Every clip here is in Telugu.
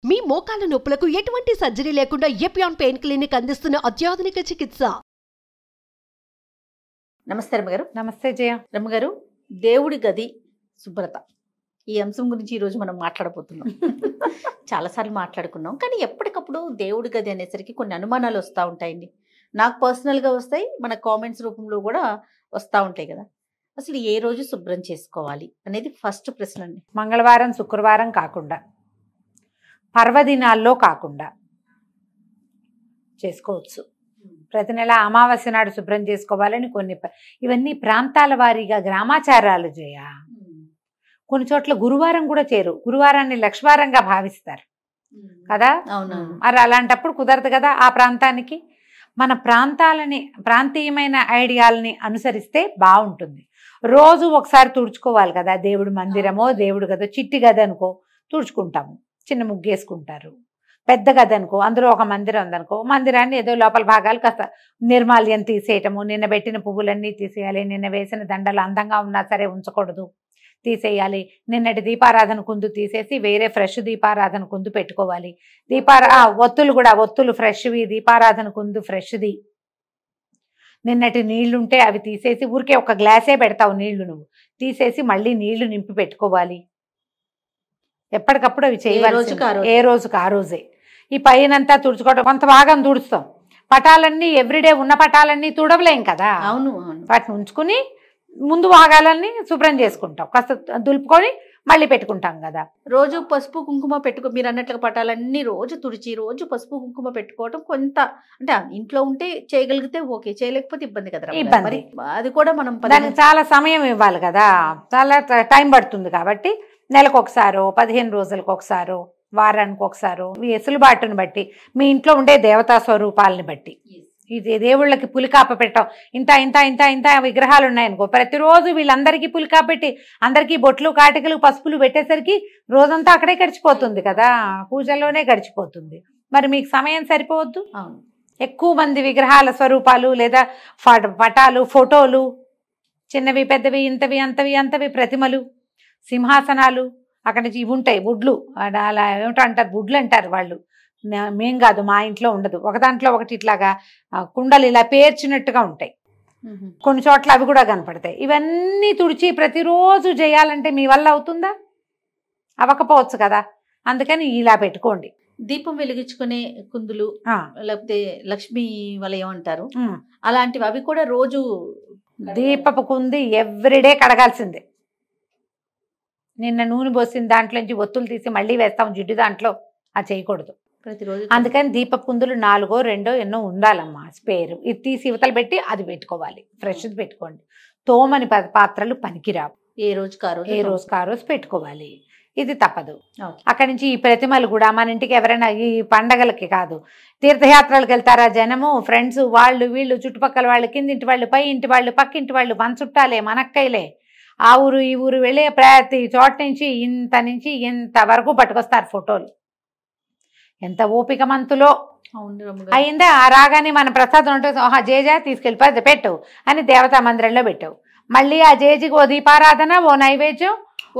మీ మోకాల నొప్పులకు ఎటువంటి సర్జరీ లేకుండా ఎపియాన్ పెయిన్ క్లినిక్ అందిస్తున్న అత్యాధునిక చికిత్స. నమస్తే రమ్మగారు. నమస్తే జయ. రమ్మగారు, దేవుడి గది శుభ్రత ఈ అంశం గురించి ఈరోజు మనం మాట్లాడబోతున్నాం. చాలాసార్లు మాట్లాడుకున్నాం, కానీ ఎప్పటికప్పుడు దేవుడి గది అనేసరికి కొన్ని అనుమానాలు వస్తూ ఉంటాయండి. నాకు పర్సనల్గా వస్తాయి, మన కామెంట్స్ రూపంలో కూడా వస్తూ ఉంటాయి కదా. అసలు ఏ రోజు శుభ్రం చేసుకోవాలి అనేది ఫస్ట్ ప్రశ్న అండి. మంగళవారం శుక్రవారం కాకుండా, పర్వదినాల్లో కాకుండా చేసుకోవచ్చు. ప్రతి నెల అమావాస్య నాడు శుభ్రం చేసుకోవాలని కొన్ని ఇవన్నీ ప్రాంతాల వారీగా గ్రామాచారాలు జయ. కొన్ని చోట్ల గురువారం కూడా చేరు, గురువారాన్ని లక్ష్వారంగా భావిస్తారు కదా. అవునవును. మరి అలాంటప్పుడు కుదరదు కదా. ఆ ప్రాంతానికి మన ప్రాంతీయమైన ఐడియాలని అనుసరిస్తే బాగుంటుంది. రోజు ఒకసారి తుడుచుకోవాలి కదా. దేవుడి మందిరమో దేవుడు గదో, చిట్టి గది అనుకో తుడుచుకుంటాము, చిన్న ముగ్గేసుకుంటారు. పెద్ద గది అనుకో, అందులో ఒక మందిరం ఉందనుకో, మందిరాన్ని ఏదో లోపల భాగాలు కాస్త నిర్మాల్యం తీసేయటము, నిన్న పెట్టిన పువ్వులన్నీ తీసేయాలి, నిన్న వేసిన దండలు అందంగా ఉన్నా సరే ఉంచకూడదు, తీసేయాలి. నిన్నటి దీపారాధన కుందు తీసేసి వేరే ఫ్రెష్ దీపారాధన కుందు పెట్టుకోవాలి. ఒత్తులు కూడా, ఒత్తులు ఫ్రెష్వి, దీపారాధన కుందు ఫ్రెష్ది. నిన్నటి నీళ్లుంటే అవి తీసేసి, ఊరికే ఒక గ్లాసే పెడతావు నీళ్లు, నువ్వు తీసేసి మళ్ళీ నీళ్లు నింపి పెట్టుకోవాలి. ఎప్పటికప్పుడు అవి చేయవలసి, ఏ రోజుకి ఆ రోజే. ఈ పైనంతా తుడుచుకోవడం, కొంత భాగం తుడుస్తాం. పటాలన్నీ ఎవ్రీడే ఉన్న పటాలన్నీ తుడవలేం కదా. అవును. వాటిని ఉంచుకుని ముందు భాగాలన్నీ శుభ్రం చేసుకుంటాం, కాస్త దులుపుకొని మళ్ళీ పెట్టుకుంటాం కదా. రోజు పసుపు కుంకుమ మీరు అన్నట్లుగా పటాలన్నీ రోజు తుడిచి రోజు పసుపు కుంకుమ పెట్టుకోవడం కొంత, అంటే ఇంట్లో ఉంటే చేయగలిగితే ఓకే, చేయలేకపోతే ఇబ్బంది కదా. ఇబ్బంది. అది కూడా మనం దానికి చాలా సమయం ఇవ్వాలి కదా, చాలా టైం పడుతుంది. కాబట్టి నెలకు ఒకసారో, 15 రోజులకు ఒకసారో, వారానికి ఒకసారో, మీ వెసులుబాటుని బట్టి, మీ ఇంట్లో ఉండే దేవతా స్వరూపాలని బట్టి, ఇది దేవుళ్ళకి పులికాప పెట్టాం. ఇంత ఇంత ఇంత ఇంత విగ్రహాలు ఉన్నాయనుకో, ప్రతిరోజు వీళ్ళందరికీ పులికాప పెట్టి అందరికీ బొట్లు కాటికలు పసుపులు పెట్టేసరికి రోజంతా అక్కడే గడిచిపోతుంది కదా, పూజలోనే గడిచిపోతుంది. మరి మీకు సమయం సరిపోవద్దు. ఎక్కువ మంది విగ్రహాల స్వరూపాలు లేదా పటాలు, ఫోటోలు, చిన్నవి పెద్దవి, ఇంతవి అంతవి అంతవి ప్రతిమలు, సింహాసనాలు, అక్కడ నుంచి ఇవి ఉంటాయి బుడ్లు, అలా ఏమిటో అంటారు, బుడ్లు అంటారు వాళ్ళు. మేం కాదు, మా ఇంట్లో ఉండదు. ఒక దాంట్లో ఒకటి ఇట్లాగా కుండలు ఇలా పేర్చినట్టుగా ఉంటాయి, కొన్ని చోట్ల అవి కూడా కనపడతాయి. ఇవన్నీ తుడిచి ప్రతిరోజు చేయాలంటే మీ వల్ల అవుతుందా? అవ్వకపోవచ్చు కదా. అందుకని ఇలా పెట్టుకోండి. దీపం వెలిగించుకునే కుందులు, లేకపోతే లక్ష్మీ వలయం అంటారు, అలాంటివి అవి కూడా రోజు దీపపు కుంది ఎవ్రీడే కడగాల్సిందే. నిన్న నూనె పోసిన దాంట్లోంచి ఒత్తులు తీసి మళ్ళీ వేస్తాం జిడ్డు దాంట్లో, అది చేయకూడదు ప్రతిరోజు. అందుకని దీపపు కుందులు 4 2 ఎన్నో ఉండాలమ్మా, స్పేరు. ఇది తీసి ఇవతలు పెట్టి అది పెట్టుకోవాలి, ఫ్రెష్ది పెట్టుకోండి. తోమని పాత్రలు పనికిరావు, ఏ రోజుకి ఆ రోజు పెట్టుకోవాలి. ఇది తప్పదు. అక్కడి నుంచి ఈ ప్రతిమలు కూడా మన ఇంటికి ఎవరైనా ఈ పండగలకి కాదు, తీర్థయాత్రలకు వెళ్తారా జనము, ఫ్రెండ్స్, వాళ్ళు వీళ్ళు, చుట్టుపక్కల వాళ్ళు, కిందింటి వాళ్ళు, పై ఇంటి వాళ్ళు, పక్కింటి వాళ్ళు, మన చుట్టాలే, మనక్కైలే, ఆ ఊరు ఈ ఊరు వెళ్ళే ప్రతి చోట నుంచి ఇంత వరకు పట్టుకొస్తారు ఫోటోలు. ఎంత ఓపిక మంతులో అయిందా. ఆ రాగానే మన ప్రసాదం ఉంటుంది, జేజా తీసుకెళ్ళిపోయి పెట్టవు అని దేవతా మందిరంలో పెట్టావు. మళ్ళీ ఆ జేజికి ఓ దీపారాధన, ఓ నైవేద్యం,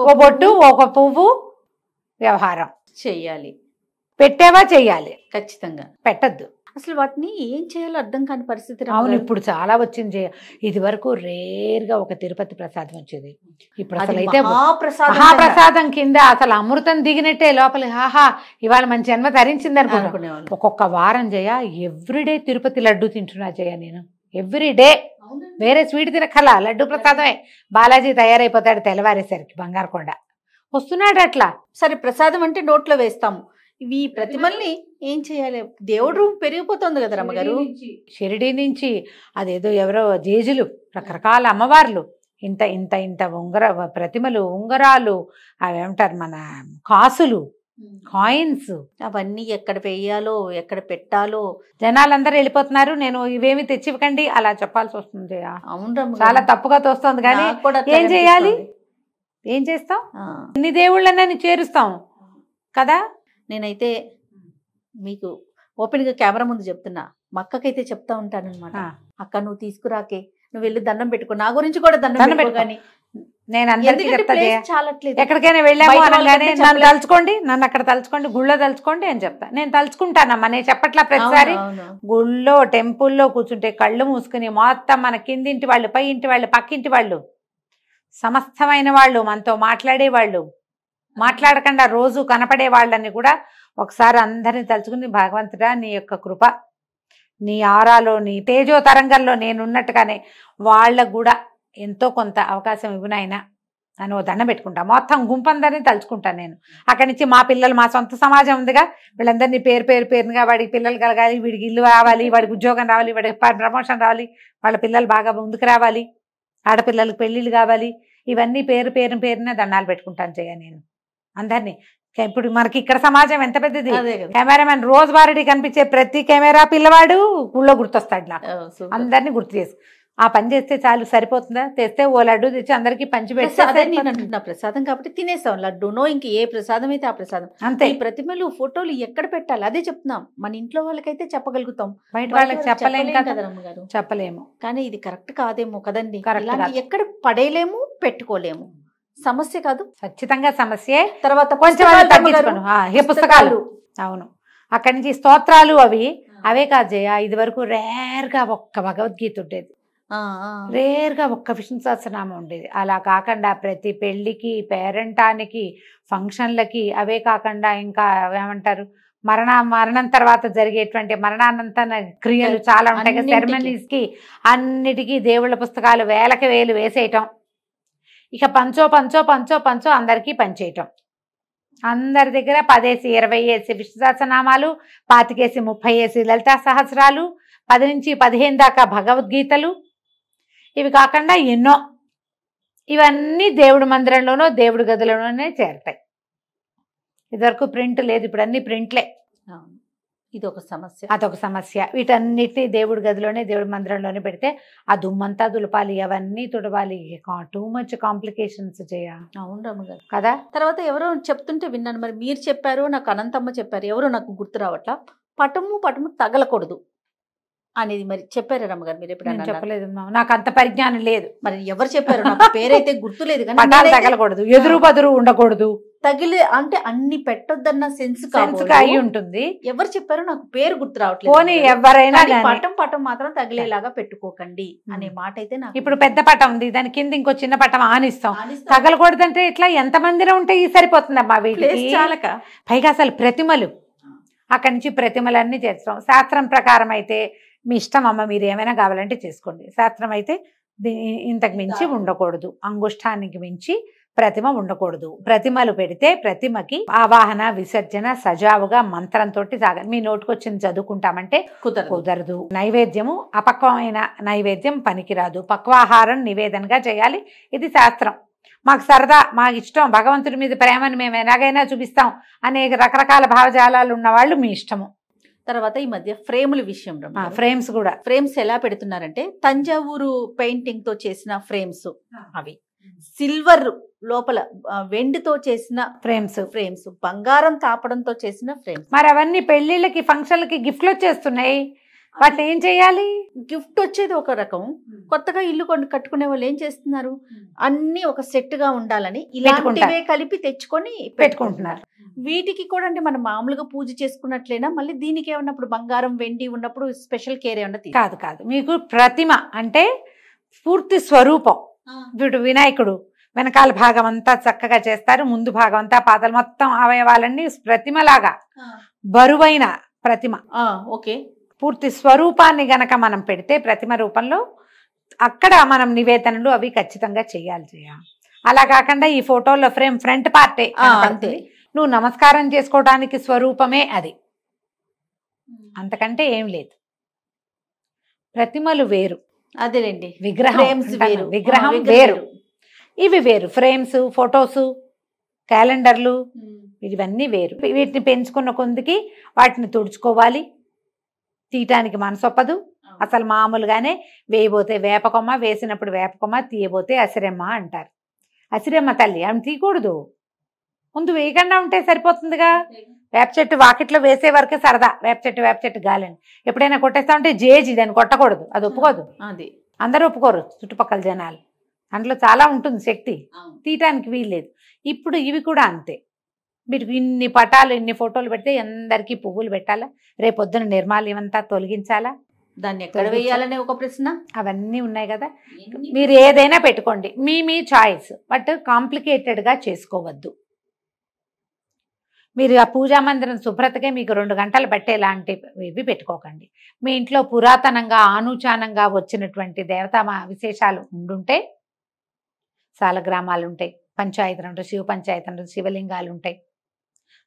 ఓ బొట్టు, ఒక పువ్వు, వ్యవహారం చెయ్యాలి. పెట్టావా చెయ్యాలి, ఖచ్చితంగా. పెట్టద్దు. అసలు వాటిని ఏం చేయాలో అర్థం కాని పరిస్థితి. అవును, ఇప్పుడు చాలా వచ్చింది. ఇది వరకు రేర్గా ఒక తిరుపతి ప్రసాదం వచ్చేది, ఇప్పుడు అసలు అయితే మహాప్రసాదం కింద అసలు అమృతం దిగినట్టే లోపల. హాహా, ఇవాళ మన జన్మ ధరించింది అనుకునేవాళ్ళు. ఒక్కొక్క వారం జయ ఎవ్రీడే తిరుపతి లడ్డు తింటున్నా జయ నేను, ఎవ్రీడే. వేరే స్వీట్ తినకలా, లడ్డు ప్రసాదమే. బాలాజీ తయారైపోతాడు తెల్లవారేసరికి, బంగారకొండ వస్తున్నాడు అట్లా. సరే, ప్రసాదం అంటే నోట్లో వేస్తాము, ఇవి ప్రతిమల్ని ఏం చేయాలి? దేవుడు పెరిగిపోతుంది కదా రమ్మగారు. షిరిడి నుంచి అదేదో ఎవరో జేజులు, రకరకాల అమ్మవార్లు, ఇంత ఇంత ఇంత ప్రతిమలు, ఉంగరాలు, అవేమంటారు మన కాసులు, కాయిన్స్, అవన్నీ ఎక్కడ వేయాలో ఎక్కడ పెట్టాలో జనాలందరూ వెళ్ళిపోతున్నారు. నేను ఇవేమి తెచ్చివ్వకండి అలా చెప్పాల్సి వస్తుంది. అవును, చాలా తప్పుగా తోస్తుంది. కానీ ఏం చేయాలి, ఏం చేస్తాం? ఇన్ని దేవుళ్ళని చేరుస్తాం కదా. నేనైతే మీకు ఓపెన్గా కెమెరా ముందు చెప్తున్నా, మా అక్కకైతే చెప్తా ఉంటాను అనమాట, అక్క నువ్వు తీసుకురాకే, నువ్వు వెళ్ళి దండం పెట్టుకో, నా గురించి కూడా దండం పెట్టుకో. కానీ నేను అందరికీ ఎందుకంటే చెప్తా place జయ. చాలట్లేదు. ఎక్కడికైనా వెళ్ళాము బయట అనగానే వాళ్ళకంటే నన్ను చెప్పలేదు. తలుచుకోండి, నన్ను అక్కడ తలుచుకోండి, గుళ్ళో తలుచుకోండి అని చెప్తా. నేను తలుచుకుంటానమ్మా, నేను చెప్పట్లా ప్రతిసారి. అవును. గుళ్ళో టెంపుల్లో కూర్చుంటే కళ్ళు మూసుకుని మొత్తం మన కిందింటి వాళ్ళు, పై ఇంటి వాళ్ళు, పక్కింటి వాళ్ళు, సమస్తమైన వాళ్ళు, మనతో మాట్లాడే వాళ్ళు, మాట్లాడకుండా రోజు కనపడే వాళ్ళని కూడా ఒకసారి అందరిని తలుచుకుని, భగవంతుడా నీ యొక్క కృప, నీ ఆరాలో, నీ తేజో తరంగంలో నేనున్నట్టుగానే వాళ్ళకు కూడా ఎంతో కొంత అవకాశం ఇవ్వనైనా అని ఓ దండం పెట్టుకుంటా. మొత్తం గుంపందరినీ తలుచుకుంటాను నేను. అక్కడి నుంచి మా పిల్లలు, మా సొంత సమాజం ఉందిగా, వీళ్ళందరినీ పేరుగా వాడికి పిల్లలు కలగాలి, వీడికి ఇల్లు రావాలి, వాడికి ఉద్యోగం రావాలి, వాడికి ప్రమోషన్ రావాలి, వాళ్ళ పిల్లలు బాగా ముందుకు రావాలి, ఆడపిల్లలకు పెళ్ళిళ్ళు కావాలి, ఇవన్నీ పేరున దండాలు పెట్టుకుంటాను జయ నేను అందరినీ. ఇప్పుడు మనకి ఇక్కడ సమాజం ఎంత పెద్దది. అదే కదా. కెమెరామెన్ రోజువారీ కనిపించే ప్రతి కెమెరా పిల్లవాడు ఊళ్ళో గుర్తొస్తాడు నాకు. super. అందరినీ గుర్తు చేసి ఆ పని చేస్తే చాలు, సరిపోతుందా? తెస్తే ఓ లడ్డు తెచ్చి అందరికి పంచి ప్రసాదం నేను పెడితే అంటున్నా, ప్రసాదం కాబట్టి తినేస్తాం. లడ్డూనో ఇంక ఏ ప్రసాదం అయితే ఆ ప్రసాదం. అంతే. ఈ ప్రతిమలు ఫోటోలు ఎక్కడ పెట్టాలి అదే చెప్తున్నాం. మన ఇంట్లో వాళ్ళకైతే చెప్పగలుగుతాం, బయట బయట వాళ్ళకి వాళ్ళకి చెప్పలేం చెప్పలేం కదా, కదా రమ్మగారు. చెప్పలేము. కానీ ఇది కరెక్ట్ కాదేమో కదండి. Correct ఇలాంటి కాదు. ఎక్కడ పడేయలేము, పెట్టుకోలేము. సమస్య కాదు. ఖచ్చితంగా సమస్యే. తర్వాత కొంచెం పుస్తకాలు అది తగ్గించుకోను. ఈ పుస్తకాలు, అవును, అక్కడి నుంచి స్తోత్రాలు అవే కాదు జయ. ఇది వరకు రేర్గా ఒక్క భగవద్గీత ఉండేది, రేర్గా ఒక్క విష్ణు సహస్రనామం ఉండేది. అలా కాకుండా ప్రతి పెళ్లికి, పేరెంటానికి, ఫంక్షన్లకి, అవే కాకుండా ఇంకా ఏమంటారు, మరణం తర్వాత జరిగేటువంటి మరణానంతర క్రియలు చాలా ఉంటాయి కదా, అన్నింటికి. సెరమనీస్ కి, అన్నిటికీ దేవుళ్ళ పుస్తకాలు వేలకి వేలు వేసేయటం. ఇక పంచో అందరికీ పంచేయటం. అందరి దగ్గర 10 20 విష్ణు సహస్రనామాలు, 25 30 లలితా సహస్రాలు, 10 నుంచి 15 దాకా భగవద్గీతలు, ఇవి కాకుండా ఎన్నో. ఇవన్నీ దేవుడి మందిరంలోనో దేవుడి గదిలోనే చేరతాయి. ఇదివరకు ప్రింట్ లేదు, ఇప్పుడు అన్ని ప్రింట్లే. ఇది ఒక సమస్య. అదొక సమస్య. వీటన్నిటిని దేవుడి గదిలోనే, దేవుడి మందిరంలోనే పెడితే ఆ దుమ్మంతా దులపాలి, అవన్నీ తుడవాలి, టూ మచ్ కాంప్లికేషన్స్ చేయ. అవును రమ్మగారు కదా. తర్వాత ఎవరో చెప్తుంటే విన్నాను, మరి మీరు చెప్పారు, నాకు అనంతమ్మ చెప్పారు, ఎవరో నాకు గుర్తు రావట్లా, పటము తగలకూడదు అనేది మరి చెప్పారు రమ్మగారు. మీరు ఎప్పుడైనా చెప్పలేదు, నాకు అంత పరిజ్ఞానం లేదు. మరి ఎవరు చెప్పారు, నాకు పేరైతే గుర్తులేదు, కానీ పటాలు తగలకూడదు, ఎదురు బదురు ఉండకూడదు, తగిలే అంటే అన్ని పెట్టొద్దన్న సెన్స్ అయి ఉంటుంది. ఎవరు చెప్పారో నాకు పేరు గుర్తు రావట్లేదు. పోనీ ఎవరైనా పటం మాత్రం తగిలేలాగా పెట్టుకోకండి అనే మాట అయితే నాకు. ఇప్పుడు పెద్ద పటం ఉంది, దాని కింద ఇంకో చిన్న పటం ఆనిస్తాం. తగలకూడదంటే ఇట్లా ఎంత మందిలో ఉంటే సరిపోతుందమ్మా వీటికి. చాలక పైగా అసలు ప్రతిమలు, అక్కడి నుంచి ప్రతిమలన్నీ చేస్తాం. శాస్త్రం ప్రకారం అయితే మీ ఇష్టం అమ్మ, మీరు ఏమైనా కావాలంటే చేసుకోండి. శాస్త్రం అయితే ఇంతకు మించి ఉండకూడదు, అంగుష్టానికి మించి ప్రతిమ ఉండకూడదు. ప్రతిమలు పెడితే ప్రతిమకి ఆవాహన విసర్జన సజావుగా మంత్రంతో సాగాలి. మీ నోటికొచ్చింది చదువుకుంటామంటే కుదరదు. నైవేద్యము అపక్వమైన నైవేద్యం పనికిరాదు, పక్వాహారం నివేదనగా చేయాలి. ఇది శాస్త్రం. మాకు సరదా, మాకు ఇష్టం, భగవంతుడి మీద ప్రేమను మేము ఎలాగైనా చూపిస్తాం అనే రకరకాల భావజాలాలు ఉన్న వాళ్ళు మీ ఇష్టము. తర్వాత ఈ మధ్య ఫ్రేముల విషయం, ఫ్రేమ్స్ కూడా, ఫ్రేమ్స్ ఎలా పెడుతున్నారంటే తంజావూరు పెయింటింగ్ తో చేసిన ఫ్రేమ్స్, అవి సిల్వర్ లోపల వెండితో చేసిన ఫ్రేమ్స్, బంగారం తాపడంతో చేసిన ఫ్రేమ్స్. మరి అవన్నీ పెళ్లిళ్ళకి, ఫంక్షన్లకి గిఫ్ట్లు వచ్చేస్తున్నాయి. వాటిని ఏం చేయాలి? గిఫ్ట్ వచ్చేది ఒక రకం, కొత్తగా ఇల్లు కట్టుకునే వాళ్ళు ఏం చేస్తున్నారు, అన్ని ఒక సెట్ గా ఉండాలని ఇలాంటివే కలిపి తెచ్చుకొని పెట్టుకుంటున్నారు. వీటికి కూడా అంటే మనం మామూలుగా పూజ చేసుకున్నట్లేనా, మళ్ళీ దీనికి ఏమన్నా బంగారం వెండి ఉన్నప్పుడు స్పెషల్ కేర్ ఏమన్నా? కాదు, మీకు ప్రతిమ అంటే పూర్తి స్వరూపం. వీడు వినాయకుడు వెనకాల భాగం అంతా చక్కగా చేస్తారు, ముందు భాగం అంతా పాదాలు మొత్తం అవయవాలన్నీ ప్రతిమలాగా బరువైన ప్రతిమ. ఓకే, పూర్తి స్వరూపాన్ని గనక మనం పెడితే ప్రతిమ రూపంలో, అక్కడ మనం నివేదనలు అవి ఖచ్చితంగా చేయాలి. అలా కాకుండా ఈ ఫోటోలో ఫ్రేమ్ ఫ్రంట్ పార్టే అంతే, నువ్వు నమస్కారం చేసుకోవడానికి స్వరూపమే అది, అంతకంటే ఏం లేదు. ప్రతిమలు వేరు, అదేలేండి, విగ్రహం వేరు, ఇవి వేరు. ఫ్రేమ్స్, ఫొటోస్, క్యాలెండర్లు, ఇవన్నీ వేరు. వీటిని పెంచుకున్న కొందికి వాటిని తుడుచుకోవాలి, తీయటానికి మనసొప్పదు. అసలు మామూలుగానే వేయబోతే వేపకొమ్మ, వేసినప్పుడు వేపకొమ్మ, తీయబోతే అసిరెమ్మ అంటారు. అసిరెమ్మ తల్లి ఆమె తీయకూడదు, ముందు వేయకుండా ఉంటే సరిపోతుందిగా. వేప చెట్టు వాకిట్లో వేసే వరకే సరదా, వేప చెట్టు గాలని. ఎప్పుడైనా కొట్టేస్తా ఉంటే జేజీ, దాన్ని కొట్టకూడదు, అది ఒప్పుకోదు. అది అందరూ ఒప్పుకోరు, చుట్టుపక్కల జనాలు. అందులో చాలా ఉంటుంది శక్తి, తీయటానికి వీల్లేదు. ఇప్పుడు ఇవి కూడా అంతే. మీరు ఇన్ని పటాలు ఇన్ని ఫోటోలు పెడితే అందరికీ పువ్వులు పెట్టాలా, రేపొద్దున నిర్మాల్యం అంతా తొలగించాలా, దాన్ని ఎక్కడ వేయాలనే ఒక ప్రశ్న. అవన్నీ ఉన్నాయి కదా. మీరు ఏదైనా పెట్టుకోండి, మీ చాయిస్, బట్ కాంప్లికేటెడ్గా చేసుకోవద్దు. మీరు ఆ పూజా మందిరం శుభ్రతకే మీకు 2 గంటలు పట్టేలాంటివి పెట్టుకోకండి. మీ ఇంట్లో పురాతనంగా ఆనూచానంగా వచ్చినటువంటి దేవతా విశేషాలు ఉండుంటే, సాలగ్రామాలు ఉంటాయి, పంచాయతీలు ఉంటాయి, శివ పంచాయతీ ఉంటాయి, శివలింగాలు ఉంటాయి,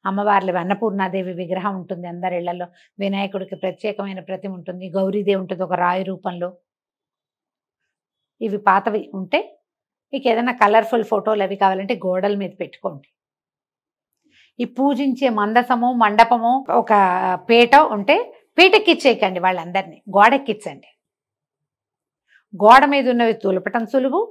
అమ్మవార్లు అన్నపూర్ణాదేవి విగ్రహం ఉంటుంది అందరి ఇళ్లలో, వినాయకుడికి ప్రత్యేకమైన ప్రతిమ ఉంటుంది, గౌరీదేవి ఉంటుంది ఒక రాయి రూపంలో. ఇవి పాతవి ఉంటే మీకు ఏదైనా కలర్ఫుల్ ఫోటోలు అవి కావాలంటే గోడల మీద పెట్టుకోండి. ఈ పూజించే మందసము మండపము ఒక పీట ఉంటే పీటెక్కిచ్చేయకండి, వాళ్ళందరినీ గోడెక్కించండి. గోడ మీద ఉన్నవి తులపటం సులువు,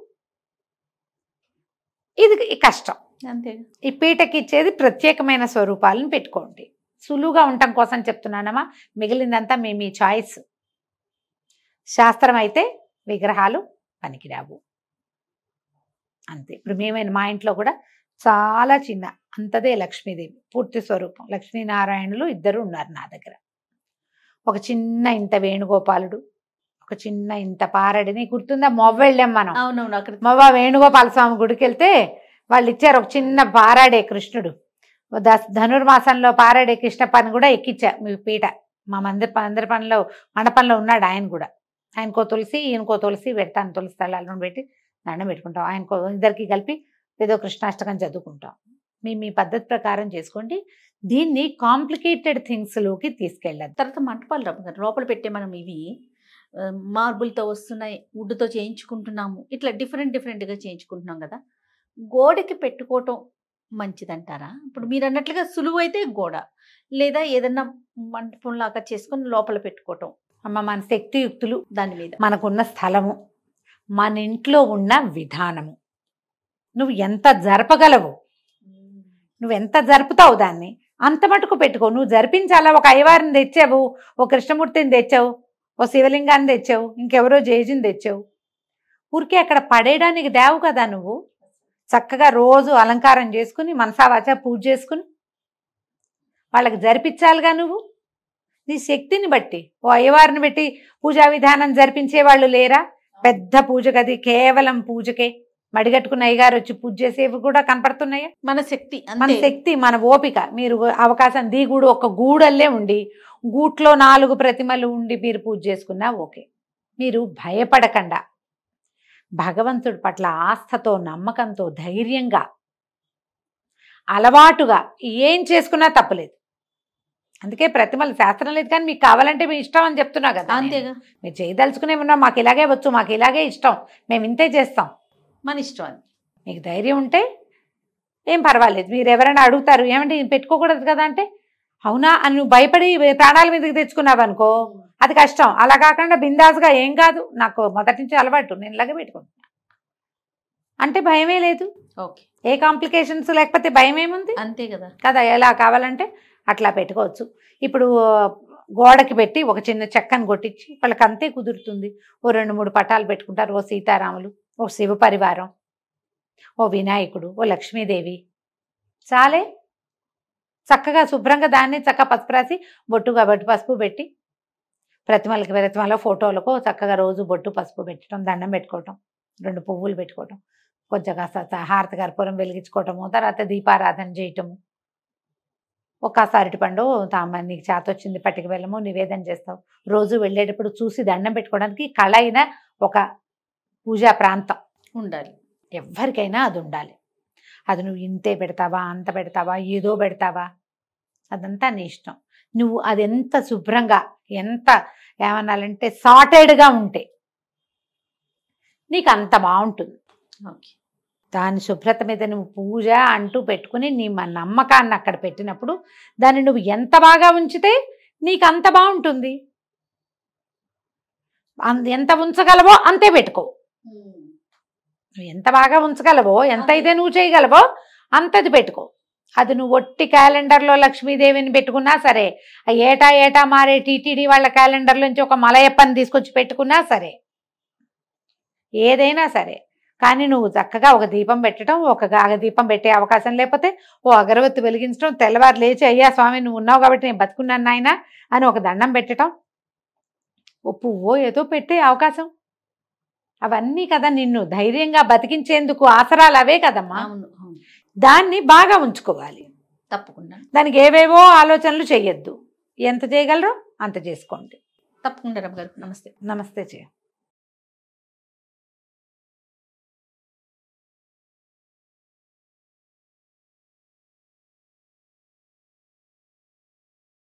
ఇది కష్టం. అంతే. ఈ పీటకి ఇచ్చేది ప్రత్యేకమైన స్వరూపాలను పెట్టుకోండి. సులువుగా ఉండటం కోసం చెప్తున్నానమ్మా, మిగిలిందంతా మీ చాయిస్. శాస్త్రం అయితే విగ్రహాలు పనికిరావు అంతే. ఇప్పుడు మా ఇంట్లో కూడా చాలా చిన్న అంతదే లక్ష్మీదేవి పూర్తి స్వరూపం, లక్ష్మీనారాయణులు ఇద్దరు ఉన్నారు నా దగ్గర. ఒక చిన్న ఇంత వేణుగోపాలుడు, ఒక చిన్న ఇంత పారడిని, గుర్తుందా మొవ్వ వెళ్ళాం మనం. అవునవును. అక్కడ మొవ్వ వేణుగోపాల స్వామి గుడికి వెళ్తే వాళ్ళు ఇచ్చారు ఒక చిన్న పారాడే కృష్ణుడు. ధనుర్మాసంలో పారాడే కృష్ణప్పని కూడా ఎక్కిచ్చా మీ పీట. మా మందిర పనిలో మండపంలో ఉన్నాడు ఆయన కూడా. ఆయనకో తులసి ఈయనకో తులసి పెడతాను, తులసి తళ్ళను పెట్టి దండం పెట్టుకుంటాం. ఆయనకో ఇద్దరికి కలిపి ఏదో కృష్ణాష్టకం చదువుకుంటాం. మీ పద్ధతి ప్రకారం చేసుకోండి. దీన్ని కాంప్లికేటెడ్ థింగ్స్లోకి తీసుకెళ్ళదు. తర్వాత మంటపాలు రమ్మగారు లోపల పెట్టే మనం ఇవి మార్బుల్తో వస్తున్నాయి, వుడ్తో చేయించుకుంటున్నాము, ఇట్లా డిఫరెంట్గా చేయించుకుంటున్నాం కదా. గోడకి పెట్టుకోవటం మంచిదంటారా? ఇప్పుడు మీరు అన్నట్లుగా సులువు అయితే గోడ, లేదా ఏదన్నా మంటపం లాగా చేసుకొని లోపల పెట్టుకోవటం. అమ్మ, మన శక్తియుక్తులు, దాని మీద మనకున్న స్థలము, మన ఇంట్లో ఉన్న విధానము, నువ్వు ఎంత జరపగలవు, నువ్వు ఎంత జరుపుతావు దాన్ని అంత మటుకు పెట్టుకో. నువ్వు జరిపించాలా? ఒక అయ్యవారిని తెచ్చావు, ఓ కృష్ణమూర్తిని తెచ్చావు, ఓ శివలింగాన్ని తెచ్చావు, ఇంకెవరో జేజిని తెచ్చావు, ఊరికే అక్కడ పడేయడానికి దేవు కదా. నువ్వు చక్కగా రోజు అలంకారం చేసుకుని మనసావాచ పూజ చేసుకుని వాళ్ళకి జరిపించాలిగా. నువ్వు నీ శక్తిని బట్టి ఓ అయ్యవారిని బట్టి పూజా విధానం జరిపించే వాళ్ళు లేరా? పెద్ద పూజ గది కేవలం పూజకే మడిగట్టుకున్న అయ్యగారు వచ్చి పూజ చేసేవి కూడా కనపడుతున్నాయా? మన శక్తి, మన శక్తి, మన ఓపిక. మీరు అవకాశం దిగుడు ఒక గూడల్లే ఉండి గూట్లో 4 ప్రతిమలు ఉండి మీరు పూజ చేసుకున్నా ఓకే. మీరు భయపడకుండా భగవంతుడి పట్ల ఆస్థతో నమ్మకంతో ధైర్యంగా అలవాటుగా ఏం చేసుకున్నా తప్పులేదు. అందుకే ప్రతిమలు శాస్త్రం లేదు, కానీ మీకు కావాలంటే మీ ఇష్టం అని చెప్తున్నా కదా. అంతేగా. మీరు చేయదలుచుకునే ఉన్నా మాకు ఇలాగే వచ్చు, మాకు ఇలాగే ఇష్టం, మేము ఇంతే చేస్తాం, మన ఇష్టం అని మీకు ధైర్యం ఉంటే ఏం పర్వాలేదు. మీరు ఎవరైనా అడుగుతారు ఏమంటే పెట్టుకోకూడదు కదా అంటే, అవునా అని నువ్వు భయపడి ప్రాణాల మీదకి తెచ్చుకున్నావు అనుకో, అది కష్టం. అలా కాకుండా బిందాస్గా ఏం కాదు, నాకు మొదటి నుంచి అలవాటు, నేను ఇలాగే పెట్టుకుంటున్నా అంటే భయమే లేదు. ఓకే. ఏ కాంప్లికేషన్స్ లేకపోతే భయం ఏముంది? అంతే కదా. కదా, ఎలా కావాలంటే అట్లా పెట్టుకోవచ్చు. ఇప్పుడు గోడకి పెట్టి ఒక చిన్న చెక్కను కొట్టించి వాళ్ళకి అంతే కుదురుతుంది. ఓ 2-3 పటాలు పెట్టుకుంటారు. ఓ సీతారాములు, ఓ శివ పరివారం, ఓ వినాయకుడు, ఓ లక్ష్మీదేవి, చాలే. చక్కగా శుభ్రంగా దాన్ని చక్కగా పసుపు రాసి బొట్టుగా బొట్టు పసుపు పెట్టి ప్రతిమలో ఫోటోలకు చక్కగా రోజు బొట్టు పసుపు పెట్టడం, దండం పెట్టుకోవటం, 2 పువ్వులు పెట్టుకోవటం, కొంచెం కాస్త హారతి కర్పూరం వెలిగించుకోవటము, తర్వాత దీపారాధన చేయటము, ఒక్కసారి అరటిపండు నీకు చేత వచ్చింది పట్టుకు వెళ్ళము నివేదన చేస్తావు. రోజు వెళ్ళేటప్పుడు చూసి దండం పెట్టుకోవడానికి కళ అయిన ఒక పూజా ప్రాంతం ఉండాలి. ఎవరికైనా అది ఉండాలి. అది నువ్వు ఇంతే పెడతావా, అంత పెడతావా, ఏదో పెడతావా, అదంతా నీ ఇష్టం. నువ్వు అది ఎంత శుభ్రంగా, ఎంత ఏమన్నాలంటే సార్టెడ్గా ఉంటే నీకు అంత బాగుంటుంది. ఓకే. దాని శుభ్రత మీద నువ్వు పూజ అంటూ పెట్టుకుని నీ నమ్మకాన్ని అక్కడ పెట్టినప్పుడు దాన్ని నువ్వు ఎంత బాగా ఉంచితే నీకు అంత బాగుంటుంది. ఎంత ఉంచగలవో అంతే పెట్టుకో. నువ్వు ఎంత బాగా ఉంచగలవో, ఎంత అయితే నువ్వు చేయగలవో అంతది పెట్టుకో. అది నువ్వు ఒట్టి క్యాలెండర్లో లక్ష్మీదేవిని పెట్టుకున్నా సరే, ఏటా మారే టీటీడీ వాళ్ళ క్యాలెండర్లోంచి ఒక మలయప్పని తీసుకొచ్చి పెట్టుకున్నా సరే, ఏదైనా సరే కానీ నువ్వు చక్కగా ఒక దీపం పెట్టడం, ఒక దీపం పెట్టే అవకాశం లేకపోతే ఓ అగరవత్తి వెలిగించడం, తెల్లవారు లేచి అయ్యా స్వామి నువ్వు ఉన్నావు కాబట్టి నేను బతుకున్నాను నాయన అని ఒక దండం పెట్టడం, ఓ పువ్వో ఏదో పెట్టే అవకాశం, అవన్నీ కదా నిన్ను ధైర్యంగా బతికించేందుకు ఆసరాలు అవే కదమ్మా. అవును అవును. దాన్ని బాగా ఉంచుకోవాలి. తప్పకుండా దానికి ఏవేవో ఆలోచనలు చెయ్యొద్దు. ఎంత చేయగలరో అంత చేసుకోండి. తప్పకుండా రమ్మ గారు. నమస్తే. నమస్తే జయ.